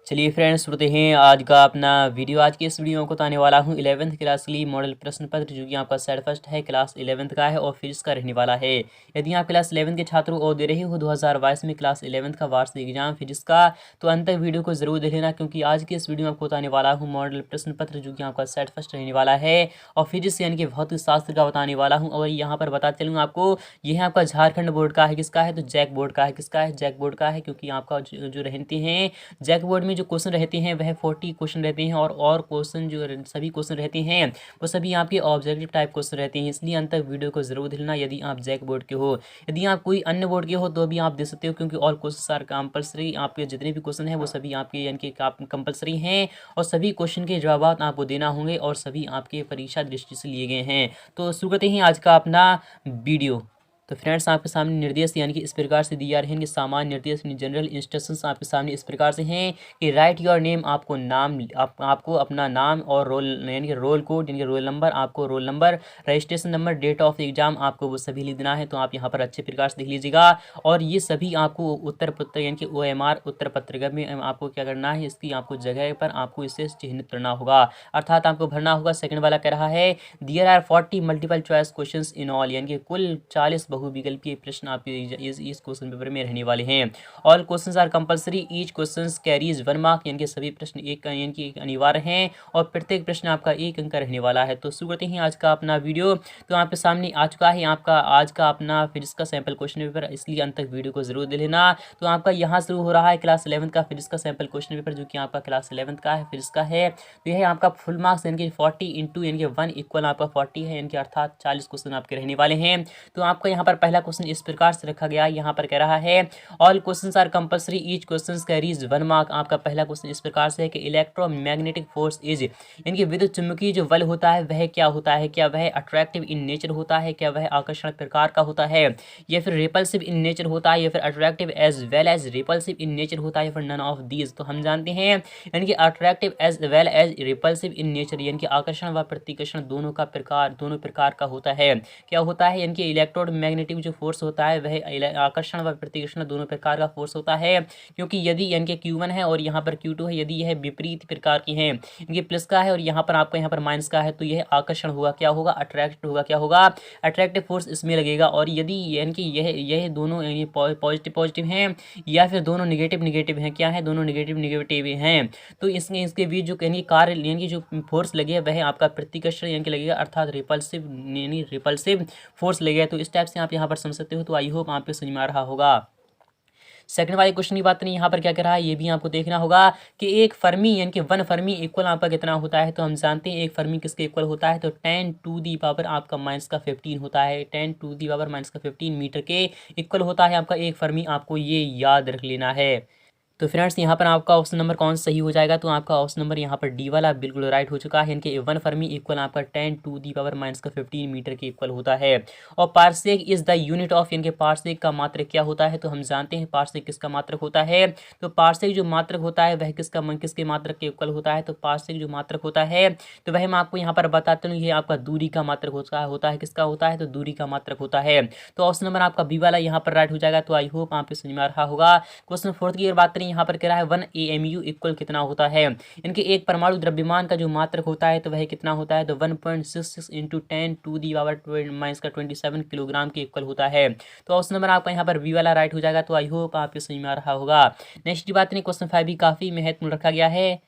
चलिए फ्रेंड्स, शुरू करते हैं आज का अपना वीडियो। आज की इस वीडियो को बताने वाला हूं 11th क्लास के लिए मॉडल प्रश्न पत्र, जो कि आपका सेट फर्स्ट है, क्लास 11th का है और फिजिक्स का रहने वाला है। यदि आप क्लास 11th के छात्रों और दे रहे हो 2022 में क्लास 11th का वार्षिक एग्जाम फिजिक्स का, तो अंत तक वीडियो को जरूर देख लेना, क्योंकि आज की इस वीडियो में आपको बताने वाला हूँ मॉडल प्रश्न पत्र, जो कि आपका सेट फर्स्ट रहने वाला है और फिजिक्स यानी कि भौतिक शास्त्र का बताने वाला हूँ। और यहाँ पर बताते चलूँ आपको, यह आपका झारखंड बोर्ड का है। किसका है? तो जैक बोर्ड का है। किसका है? जैक बोर्ड का है, क्योंकि आपका जो रहते हैं जैक बोर्ड में जो क्वेश्चन रहते हैं वह 40 क्वेश्चन रहते हैं और क्वेश्चन जो सभी क्वेश्चन रहते हैं वो सभी आपके ऑब्जेक्टिव टाइप क्वेश्चन रहते हैं। इसलिए अंत तक वीडियो को जरूर देखना यदि आप जैक बोर्ड के हो। यदि आप कोई अन्य बोर्ड के हो तो भी आप दे सकते हो, क्योंकि ऑल क्वेश्चन आर कंपलसरी। आपके जितने भी क्वेश्चन हैं वो सभी आपके यानी कि कंपलसरी हैं और सभी क्वेश्चन के जवाब आपको देना होंगे और सभी आपके परीक्षा दृष्टि से लिए गए हैं। तो शुरू करते हैं आज का अपना वीडियो। तो फ्रेंड्स, आपके सामने निर्देश यानी कि इस प्रकार से दिया रहे हैं कि सामान्य निर्देश जनरल इंस्ट्रक्शंस आपके सामने इस प्रकार से हैं कि राइट योर नेम, आपको नाम आपको अपना नाम और रोल यानी कि रोल कोड यानी कि रोल नंबर, आपको roll number, registration number, date of exam आपको वो सभी लिख देना है। तो आप यहाँ पर अच्छे प्रकार से लिख लीजिएगा। और ये सभी आपको उत्तर पत्र यानी कि OMR उत्तर पत्रिका में आपको क्या करना है, इसकी आपको जगह पर आपको इसे चिन्हित करना होगा, अर्थात आपको भरना होगा। सेकंड वाला कह रहा है there are 40 multiple choice questions in all, यानी कि कुल 40 बहुविकल्पीय प्रश्न आपके इस क्वेश्चन पेपर में रहने वाले हैं। All questions are compulsory, each questions carries 1 mark, यानी कि सभी प्रश्न एक यानी कि अनिवार्य हैं और प्रत्येक प्रश्न आपका 1 अंक का रहने वाला है। तो शुरू करते हैं आज का अपना वीडियो। तो आपके सामने आ चुका है आपका आज का अपना फिजिक्स का सैंपल क्वेश्चन पेपर, इसलिए अंत तक वीडियो को जरूर दे लेना। तो आपका यहाँ शुरू हो रहा है क्लास 11th का फिजिक्स का सैंपल क्वेश्चन पेपर, जो कि आपका क्लास 11th का है, फिजिक्स का है। तो यह आपका फुल मार्क्स यानी कि 40 इंटू यानी कि 1 इक्वल आपका 40 है, यानी कि अर्थात 40 क्वेश्चन आपके रहने वाले हैं। तो आपका यहाँ पर पहला क्वेश्चन इस प्रकार से रखा गया, यहाँ पर कह रहा है all questions are compulsory, each question carries 1 mark. आपका पहला क्वेश्चन इस प्रकार से है कि इलेक्ट्रोमैग्नेटिक फोर्स इज, यानी कि विद्युत चुम्बकीय जो बल होता है वह क्या होता है? क्या वह अट्रैक्टिव इन नेचर होता है? क्या वह आकर्षण प्रकार का होता है? या फिर रिपल्सिव इन नेचर होता है? या फिर attractive as well as repulsive in nature होता है? या फिर नन ऑफ दीज? तो हम जानते हैं यानी कि attractive as well as repulsive in nature, यानी कि आकर्षण व प्रतिकर्षण दोनों प्रकार का होता है। क्या होता है? यानी कि इलेक्ट्रोड मैग्नेटिक जो फोर्स होता है वह आकर्षण व प्रतिकर्षण दोनों प्रकार का फोर्स होता है, क्योंकि यदि यानी कि Q1 है और यहाँ पर Q2 है, यदि यह विपरीत प्रकार की है, इनके प्लस का है और यहाँ पर आपका यहाँ पर माइनस का है, तो यह आकर्षण होगा। क्या होगा? अट्रैक्ट होगा। क्या होगा? अट्रैक्टिव फोर्स इसमें लगेगा। और यदि यानी कि यह दोनों यानी पॉजिटिव हैं या फिर दोनों निगेटिव हैं, क्या है? दोनों निगेटिव हैं, तो इसके बीच जो यानी कार्य यानी कि जो फोर्स लगे वह आपका प्रतिकर्षण यानी कि लगेगा, अर्थात रिपल्सिव फोर्स लगेगा। तो इस टाइप से आप यहाँ पर समझ सकते हो। तो आई होप आपको समझ में आ रहा होगा। सेकंड वाले क्वेश्चन की बात नहीं, यहाँ पर क्या कह रहा है ये भी आपको देखना होगा कि एक फर्मी यानी कि 1 फर्मी इक्वल आपका कितना होता है? तो हम जानते हैं एक फर्मी किसके इक्वल होता है? तो 10 टू दी पावर आपका -15 होता है। 10 टू दी पावर -15 मीटर के इक्वल होता है आपका एक फर्मी। आपको ये याद रख लेना है। तो फ्रेंड्स, यहाँ पर आपका ऑप्शन नंबर कौन सा सही हो जाएगा? तो आपका ऑप्शन नंबर यहाँ पर डी वाला बिल्कुल राइट हो चुका है। इनके 1 फर्मी इक्वल आपका 10 टू दी पावर -15 मीटर के इक्वल होता है। और parsec is the unit of, यानी कि पार्सेक का मात्रक क्या होता है? तो हम जानते हैं पार्सेक किसका मात्रक होता है। तो पार्सेक जो मात्रक होता है वह किसके मात्रक के इक्वल होता है? तो पार्सेक जो मात्रक होता है तो वह मैं आपको यहाँ पर बताता हूँ, ये आपका दूरी का मात्रक होता है। किसका होता है? तो दूरी का मात्रक होता है। तो ऑप्शन नंबर आपका बी वाला यहाँ पर राइट हो जाएगा। तो आई होप आपको समझ में आ रहा होगा। क्वेश्चन 4 की अगर बात करें, यहाँ पर कह रहा है 1 AMU इक्वल कितना होता है? इनके एक परमाणु द्रव्यमान का जो मात्रक होता है तो वह कितना होता है? तो 1.66 into 10 to the power -27 kilogram के इक्वल होता है। तो ऑप्शन नंबर आपका यहाँ पर बी वाला राइट हो जाएगा। तो आई होप आपको समझ में आ रहा होगा। नेक्स्ट की बात करें, क्वेश्चन 5 भी काफी महत्वपूर्ण रखा गया है।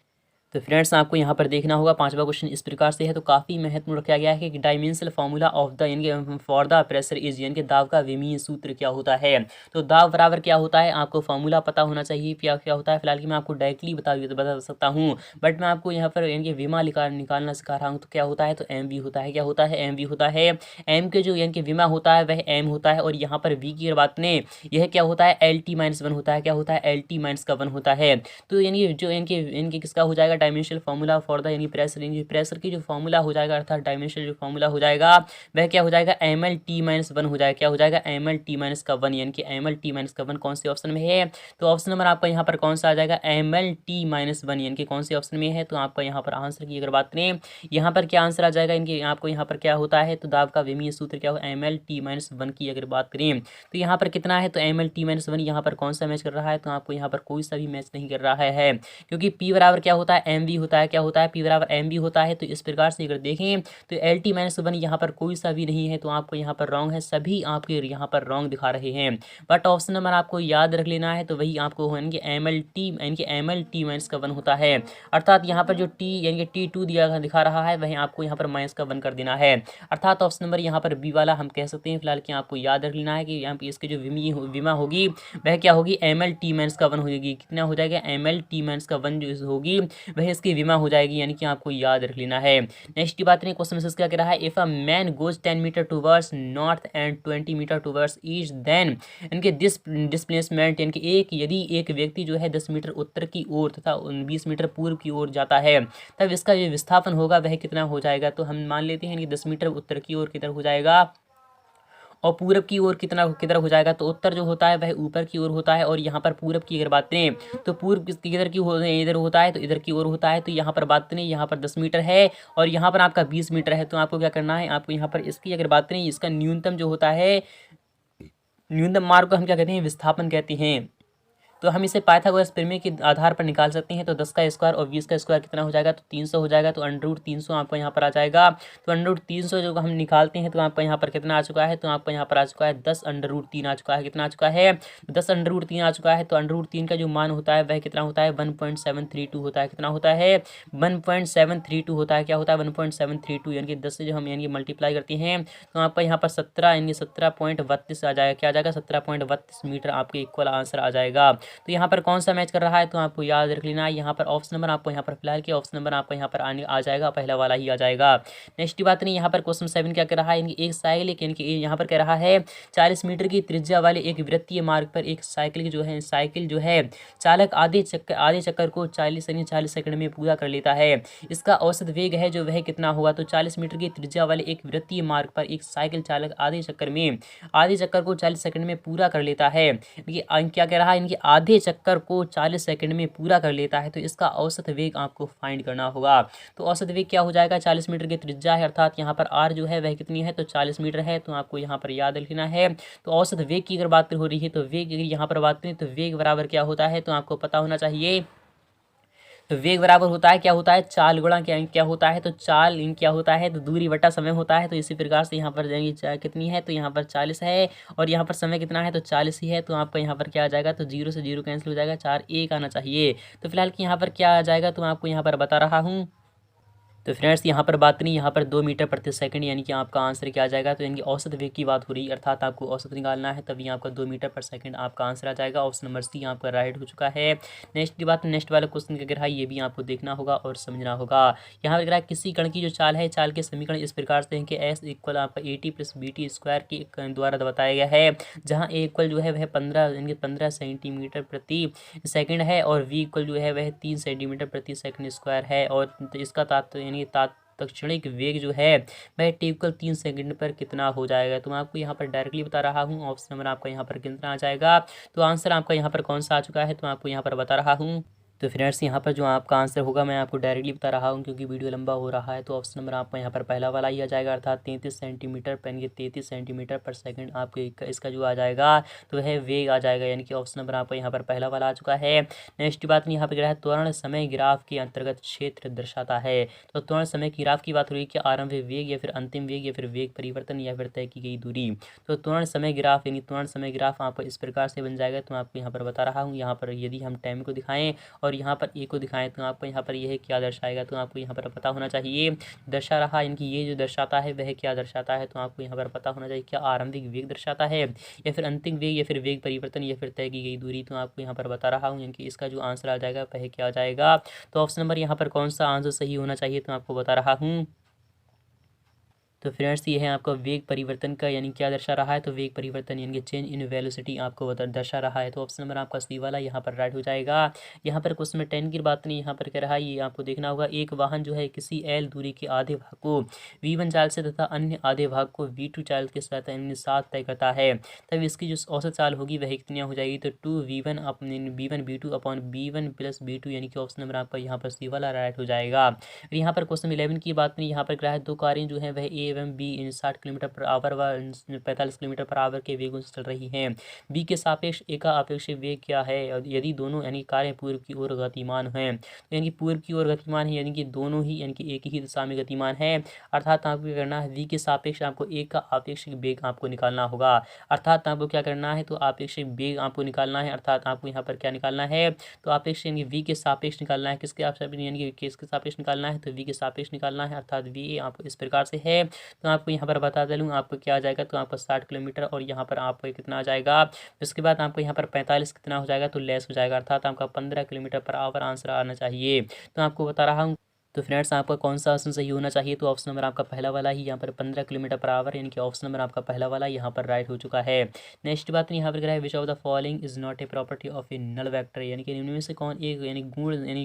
तो फ्रेंड्स, आपको यहाँ पर देखना होगा। 5वां क्वेश्चन इस प्रकार से है, तो काफ़ी महत्वपूर्ण रखा गया है कि डायमेंशनल फार्मूला ऑफ द यानी फॉर द प्रेशर इज, यानी कि दाब का विमीय सूत्र क्या होता है? तो दाब बराबर क्या होता है आपको फार्मूला पता होना चाहिए। क्या क्या होता है? फिलहाल कि मैं आपको डायरेक्टली बता सकता हूँ, बट मैं आपको यहाँ पर यानी कि विमा निकालना सिखा रहा हूँ। तो क्या होता है? तो एम वी होता है। क्या होता है? एम वी होता है। एम के जो यानी कि विमा होता है वह एम होता है। और यहाँ पर वी की बात ने यह क्या होता है? LT-1 होता है। क्या होता है? LT-1 होता है। तो यानी जो इनके किसका हो जाएगा? डायमेंशनल फॉर्मूला फॉर द यानी प्रेशर, यानी प्रेशर की जो फॉर्मूला हो जाएगा अर्थात डायमेंशनल जो फॉर्मूला हो जाएगा वह क्या हो जाएगा ml-1 हो जाएगा। क्या हो जाएगा ml-1, यानी कि ml-1 कौन से ऑप्शन में है? तो ऑप्शन नंबर आपका यहाँ पर कौन सा आ जाएगा ml-1, यानी कि कौन से ऑप्शन में है? तो आपका यहाँ पर आंसर की अगर बात करें यहाँ पर क्या आंसर आ जाएगा इनके, आपको यहाँ पर क्या होता है तो दाब का विमीय सूत्र क्या हो ml-1 की अगर बात करें तो यहाँ पर कितना है तो ml-1 यहाँ पर कौन सा मैच कर रहा है? तो आपको यहाँ पर कोई सा भी मैच नहीं कर रहा है क्योंकि P बराबर क्या होता है mv होता है। क्या होता है? P बराबर mv होता है। तो इस प्रकार से अगर देखें तो LT-1 यहाँ पर कोई सा भी नहीं है तो आपको यहाँ पर रॉन्ग है, सभी आपके यहाँ पर रॉन्ग दिखा रहे हैं। बट ऑप्शन नंबर आपको याद रख लेना है तो वही आपको यानी कि ml-1 होता है अर्थात यहाँ पर जो t यानी कि T2 दिखा रहा है वही आपको यहाँ पर -1 कर देना है अर्थात ऑप्शन नंबर यहाँ पर बी वाला हम कह सकते हैं। फिलहाल कि आपको याद रख लेना है कि यहाँ पे इसके जो विमा होगी वह क्या होगी ml-1 होगी। कितना हो जाएगा ml-1 जो होगी वह इसकी विमा हो जाएगी, यानी कि आपको याद रख लेना है। नेक्स्ट की बात करें क्वेश्चन में क्या कह रहा है if a man goes 10 metre towards north and 20 metre towards east then इनके डिस्प्लेसमेंट यानी कि यदि एक व्यक्ति जो है 10 मीटर उत्तर की ओर तथा 20 मीटर पूर्व की ओर जाता है तब इसका जो विस्थापन होगा वह कितना हो जाएगा? तो हम मान लेते हैं कि 10 मीटर उत्तर की ओर किधर हो जाएगा और पूरब की ओर कितना किधर हो जाएगा? तो उत्तर जो होता है वह ऊपर की ओर होता है और यहाँ पर पूरब की अगर बात करें तो पूर्व किधर की इधर होता है तो इधर की ओर होता है। तो यहाँ पर बात करें यहाँ पर 10 मीटर है और यहाँ पर आपका 20 मीटर है तो आपको क्या करना है? आपको यहाँ पर इसकी अगर बात करें इसका न्यूनतम जो होता है न्यूनतम मार्ग को हम क्या कहते हैं? विस्थापन कहते हैं। तो हम इसे पाइथागोरस प्रमेय के आधार पर निकाल सकते हैं। तो 10 का स्क्वायर और 20 का स्क्वायर कितना हो जाएगा? तो 300 हो जाएगा। तो √300 आपको यहाँ पर आ जाएगा। तो √300 जो हम निकालते हैं तो आपका यहाँ पर कितना आ चुका है? तो आपका यहाँ पर आ चुका है 10 √3 आ चुका है। कितना आ चुका है? 10 √3 आ चुका है। तो √3 का जो मान होता है वह कितना होता है? 1.732 होता है। कितना होता है? 1.732 होता है। क्या होता है? 1.732 यानी कि 10 से जो हम यानी मल्टीप्लाई करते हैं तो आपका यहाँ पर 17 यानी 17.32 आ जाएगा। क्या आ जाएगा? 17.32 मीटर आपके इक्वल आंसर आ जाएगा। तो यहाँ पर कौन सा मैच कर रहा है? तो आपको याद रख लेना है यहाँ पर ऑप्शन नंबर आपको यहाँ पर फिलहाल के ऑप्शन नंबर आपको यहाँ पर आने आ जाएगा, पहला वाला ही आ जाएगा। नेक्स्ट की बात नहीं, यहाँ पर क्वेश्चन 7 क्या कर रहा है? यानी एक साइकिल यानी कि यहाँ पर कह रहा है 40 मीटर की त्रिज्या वाले एक वृत्तीय मार्ग पर एक साइकिल जो है चालक आधे चक्कर को 40 सेकंड में पूरा कर लेता है। इसका औसत वेग है जो वह कितना होगा? तो 40 मीटर की त्रिज्या वाले एक वृत्तीय मार्ग पर एक साइकिल चालक आधे चक्कर को 40 सेकंड में पूरा कर लेता है। ये क्या कह रहा है? इनके आधे चक्कर को 40 सेकंड में पूरा कर लेता है। तो इसका औसत वेग आपको फाइंड करना होगा। तो औसत वेग क्या हो जाएगा? 40 मीटर की त्रिज्या है अर्थात यहाँ पर r जो है वह कितनी है? तो 40 मीटर है। तो आपको यहाँ पर याद रखना है। तो औसत वेग की अगर बात हो रही है तो वेग अगर यहाँ पर बात करें तो वेग बराबर क्या होता है? तो आपको पता होना चाहिए। तो वेग बराबर होता है क्या होता है? चाल गुणा क्या होता है? तो चाल क्या होता है? तो दूरी बटा समय होता है। तो इसी प्रकार से यहाँ पर जाएंगे कितनी है? तो यहाँ पर 40 है और यहाँ पर समय कितना है? तो 40 ही है। तो आपका यहाँ पर क्या आ जाएगा? तो 0 से 0 कैंसिल हो जाएगा, 4 1 आना चाहिए। तो फिलहाल कि यहाँ पर क्या आ जाएगा तो मैं आपको यहाँ पर बता रहा हूँ। तो फ्रेंड्स यहाँ पर बात नहीं, यहाँ पर 2 मीटर प्रति सेकंड यानी कि आपका आंसर क्या आ जाएगा? तो यानी औसत वेग की बात हो रही है अर्थात आपको औसत निकालना है, तभी आपका 2 मीटर पर सेकंड आपका आंसर आ जाएगा। ऑप्शन नंबर सी आपका राइट हो चुका है। नेक्स्ट की बात, नेक्स्ट वाला क्वेश्चन क्या कह रहा है ये भी आपको देखना होगा और समझना होगा। यहाँ पर कह रहा है किसी कण की जो चाल है, चाल के समीकरण इस प्रकार से है कि एस इक्वल आपका AT + BT स्क्वायर के द्वारा बताया गया है, जहाँ ए इक्वल जो है वह 15 सेंटीमीटर प्रति सेकंड है और वी इक्वल जो है वह 3 सेंटीमीटर प्रति सेकंड स्क्वायर है। और इसका तत्क्षणिक वेग जो है वह t = 3 सेकंड पर कितना हो जाएगा? तो मैं आपको यहाँ पर डायरेक्टली बता रहा हूँ। ऑप्शन नंबर आपका यहाँ पर कितना आ जाएगा? तो आंसर आपका यहाँ पर कौन सा आ चुका है? तो मैं आपको यहाँ पर बता रहा हूँ। तो फ्रेंड्स यहाँ पर जो आपका आंसर होगा मैं आपको डायरेक्टली बता रहा हूँ क्योंकि वीडियो लंबा हो रहा है। तो ऑप्शन नंबर आपका यहाँ पर पहला वाला ही आ जाएगा अर्थात 33 सेंटीमीटर यानी 33 सेंटीमीटर पर सेकंड आपके इसका जो आ जाएगा तो वह वेग आ जाएगा, यानी कि ऑप्शन नंबर आपका यहाँ पर पहला वाला आ चुका है। नेक्स्ट बात यहाँ पर कह रहा है त्वरण समय ग्राफ के अंतर्गत क्षेत्र दर्शाता है। तो त्वरण समय की ग्राफ की बात हो रही है कि आरंभ वेग या फिर अंतिम वेग या फिर वेग परिवर्तन या फिर तय की गई दूरी। तो त्वरण समय ग्राफ यानी त्वरण समय ग्राफ आपको इस प्रकार से बन जाएगा। तो मैं आपको यहाँ पर बता रहा हूँ। यहाँ पर यदि हम टाइम को दिखाएं और यहाँ पर ए को दिखाएं तो आपको यहाँ पर यह क्या दर्शाएगा? तो आपको यहाँ पर पता होना चाहिए। दर्शा रहा यानी कि ये जो दर्शाता है वह क्या दर्शाता है? तो आपको यहाँ पर पता होना चाहिए क्या आरंभिक वेग दर्शाता है या फिर अंतिम वेग या फिर वेग परिवर्तन या फिर तय की गई दूरी। तो आपको यहाँ पर बता रहा हूँ यानी कि इसका जो आंसर आ जाएगा वह क्या आ जाएगा? तो ऑप्शन नंबर यहाँ पर कौन सा आंसर सही होना चाहिए? तो आपको बता रहा हूँ। तो फ्रेंड्स ये है आपका वेग परिवर्तन का यानी क्या दर्शा रहा है, तो वेग परिवर्तन यानी कि चेंज इन वेलोसिटी आपको दर्शा रहा है। तो ऑप्शन नंबर आपका सी वाला यहाँ पर राइट हो जाएगा। यहाँ पर क्वेश्चन नंबर 10 की बात नहीं यहाँ पर कह रहा है, ये आपको देखना होगा। एक वाहन जो है किसी एल दूरी के आधे भाग को V1 चाल से तथा अन्य आधे भाग को V2 चाल के साथ तय करता है, तब इसकी जो औसत चाल होगी वह कितनी हो जाएगी, तो 2V1 upon V2 upon B1 plus B2 यानी कि ऑप्शन नंबर आपका यहाँ पर सी वाला राइट हो जाएगा। फिर यहाँ पर क्वेश्चन 11 की बात नहीं यहाँ पर क्या है, दो कारें जो है वह ए एवं बी 60 किलोमीटर पर आवर व 45 किलोमीटर पर आवर के वेगों से चल रही हैं। बी के सापेक्ष ए का अपेक्षित वेग क्या है, और यदि दोनों यानी कारें पूर्व की ओर गतिमान हैं, तो यानी कि पूर्व की ओर गतिमान है यानी कि दोनों ही यानी कि एक ही दिशा में गतिमान है, अर्थात आपको क्या करना है, वी के सापेक्ष आपको ए का आपेक्षिक वेग आपको निकालना होगा। अर्थात आपको क्या करना है, तो आपेक्षिक वेग आपको निकालना है, अर्थात आपको यहाँ पर क्या निकालना है, तो आपेक्ष यानी वी के सापेक्ष निकालना है। किसके सापेक्ष यानी कि किसके सापेक्ष निकालना है, तो वी के सापेक्ष निकालना है, अर्थात वी आपको इस प्रकार से है। तो आपको यहाँ पर बता दूँ आपको क्या आ जाएगा, तो आपको 60 किलोमीटर और यहाँ पर आपको कितना आ जाएगा, उसके बाद आपको यहाँ पर 45 कितना हो जाएगा, तो लेस हो जाएगा, अर्थात आपका 15 किलोमीटर पर आवर आंसर आना चाहिए। तो आपको बता रहा हूँ। तो फ्रेंड्स आपका कौन सा ऑप्शन सही होना चाहिए, तो ऑप्शन नंबर आपका पहला वाला ही यहाँ पर 15 किलोमीटर पर आवर यानी कि ऑप्शन नंबर आपका पहला वाला यहाँ पर राइट हो चुका है। नेक्स्ट बात यहाँ पर क्या है, which of the following is not a property of a null vector, यानी कि इनमें से कौन एक यानी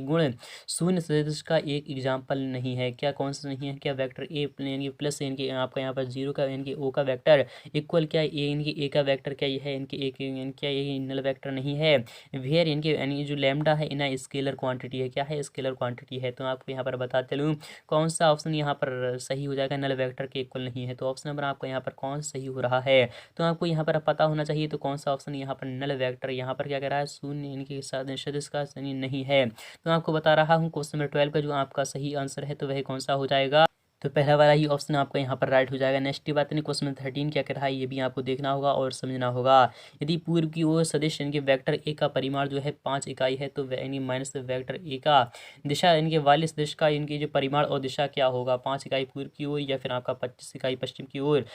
गुण शून्य सदिश का एक एग्जाम्पल नहीं है। क्या कौन सा नहीं है, क्या वेक्टर ए यानी प्लस यानी कि आपका यहाँ पर 0 का यानी कि ओ का वेक्टर इक्वल क्या ए यानी कि ए का वेक्टर क्या ये है, इनके एक यानी क्या ये नल वेक्टर नहीं है। वेयर यानी जो लैम्डा है इना स्केलर क्वांटिटी है, क्या है, स्केलर क्वांटिटी है। तो आपको यहाँ पर बता चलूँ कौन सा ऑप्शन यहाँ पर सही हो जाएगा, नल वेक्टर के इक्वल नहीं है। तो ऑप्शन नंबर आपका यहाँ पर कौन सही हो रहा है, तो आपको यहाँ पर पता होना चाहिए, तो कौन सा ऑप्शन यहाँ पर नल वेक्टर यहाँ पर क्या कह रहा है, शून्य इनके सदिश का नहीं है। तो आपको बता रहा हूँ क्वेश्चन नंबर 12 का जो आपका सही आंसर है तो वह कौन सा हो जाएगा, तो पहला वाला ही ऑप्शन आपका यहाँ पर राइट हो जाएगा। नेक्स्ट की बात नहीं, क्वेश्चन नंबर 13 क्या कर रहा है ये भी आपको देखना होगा और समझना होगा। यदि पूर्व की ओर सदिश यानी कि वेक्टर ए का परिमाण जो है 5 इकाई है, तो यानी माइनस वेक्टर ए का दिशा यानी कि वाली सदिश का इनकी जो परिमाण और दिशा क्या होगा, 5 इकाई पूर्व की ओर या फिर आपका 25 इकाई पश्चिम की ओर।